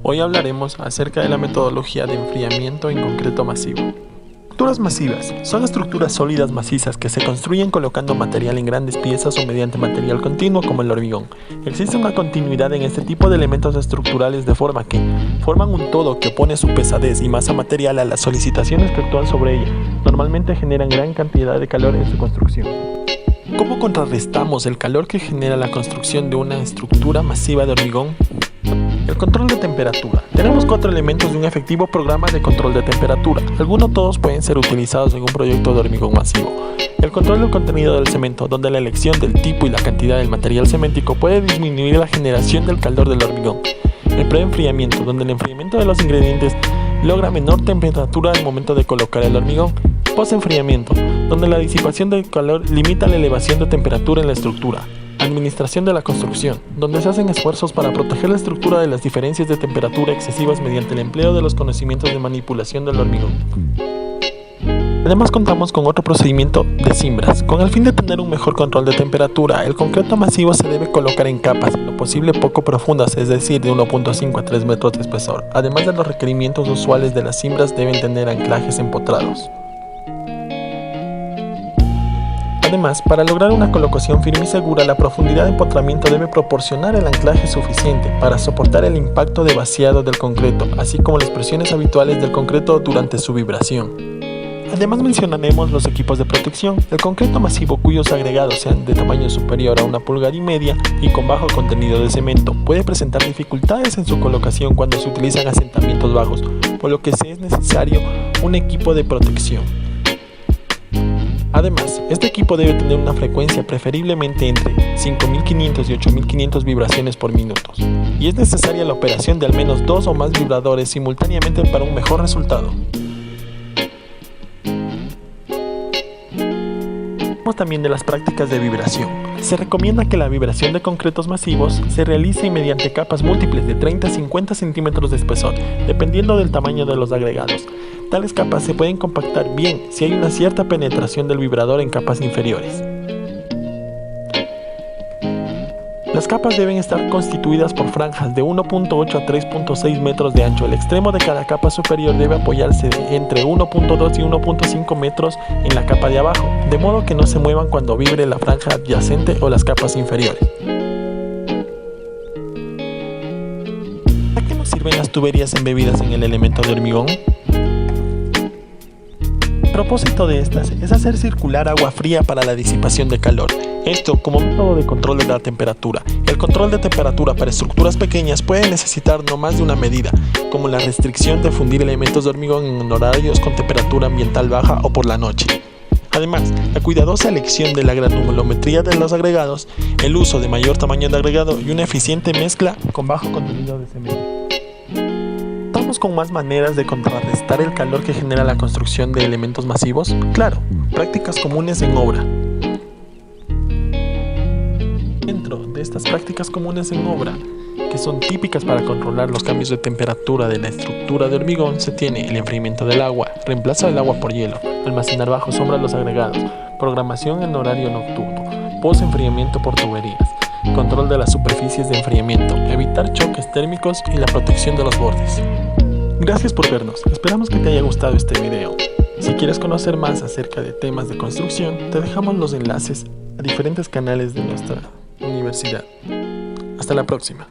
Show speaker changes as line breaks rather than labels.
Hoy hablaremos acerca de la metodología de enfriamiento en concreto masivo. Estructuras masivas son estructuras sólidas macizas que se construyen colocando material en grandes piezas o mediante material continuo como el hormigón. Existe una continuidad en este tipo de elementos estructurales de forma que forman un todo que opone su pesadez y masa material a las solicitaciones que actúan sobre ella. Normalmente generan gran cantidad de calor en su construcción. ¿Cómo contrarrestamos el calor que genera la construcción de una estructura masiva de hormigón? El control de temperatura. Tenemos 4 elementos de un efectivo programa de control de temperatura. Algunos todos pueden ser utilizados en un proyecto de hormigón masivo. El control del contenido del cemento, donde la elección del tipo y la cantidad del material ceméntico puede disminuir la generación del calor del hormigón. El preenfriamiento, donde el enfriamiento de los ingredientes logra menor temperatura al momento de colocar el hormigón. Postenfriamiento, donde la disipación del calor limita la elevación de temperatura en la estructura. Administración de la construcción, donde se hacen esfuerzos para proteger la estructura de las diferencias de temperatura excesivas mediante el empleo de los conocimientos de manipulación del hormigón. Además contamos con otro procedimiento de cimbras. Con el fin de tener un mejor control de temperatura, el concreto masivo se debe colocar en capas, en lo posible poco profundas, es decir, de 1.5 a 3 metros de espesor. Además de los requerimientos usuales de las cimbras, deben tener anclajes empotrados. Además, para lograr una colocación firme y segura, la profundidad de empotramiento debe proporcionar el anclaje suficiente para soportar el impacto de vaciado del concreto, así como las presiones habituales del concreto durante su vibración. Además mencionaremos los equipos de protección. El concreto masivo cuyos agregados sean de tamaño superior a 1,5 pulgadas y con bajo contenido de cemento puede presentar dificultades en su colocación cuando se utilizan asentamientos bajos, por lo que es necesario un equipo de protección. Además, este equipo debe tener una frecuencia preferiblemente entre 5.500 y 8.500 vibraciones por minuto, y es necesaria la operación de al menos 2 o más vibradores simultáneamente para un mejor resultado. Hablamos también de las prácticas de vibración. Se recomienda que la vibración de concretos masivos se realice mediante capas múltiples de 30 a 50 centímetros de espesor, dependiendo del tamaño de los agregados. Tales capas se pueden compactar bien si hay una cierta penetración del vibrador en capas inferiores. Las capas deben estar constituidas por franjas de 1.8 a 3.6 metros de ancho. El extremo de cada capa superior debe apoyarse entre 1.2 y 1.5 metros en la capa de abajo, de modo que no se muevan cuando vibre la franja adyacente o las capas inferiores. ¿Para qué nos sirven las tuberías embebidas en el elemento de hormigón? El propósito de estas es hacer circular agua fría para la disipación de calor. Esto como método de control de la temperatura. El control de temperatura para estructuras pequeñas puede necesitar no más de una medida, como la restricción de fundir elementos de hormigón en horarios con temperatura ambiental baja o por la noche. Además, la cuidadosa elección de la granulometría de los agregados, el uso de mayor tamaño de agregado y una eficiente mezcla con bajo contenido de cemento. ¿Contamos con más maneras de contrarrestar el calor que genera la construcción de elementos masivos? Claro, prácticas comunes en obra. Dentro de estas prácticas comunes en obra, que son típicas para controlar los cambios de temperatura de la estructura de hormigón, se tiene el enfriamiento del agua, reemplazo del agua por hielo, almacenar bajo sombra los agregados, programación en horario nocturno, postenfriamiento por tuberías, control de las superficies de enfriamiento, evitar choques térmicos y la protección de los bordes. Gracias por vernos, esperamos que te haya gustado este video. Si quieres conocer más acerca de temas de construcción, te dejamos los enlaces a diferentes canales de nuestra universidad. Hasta la próxima.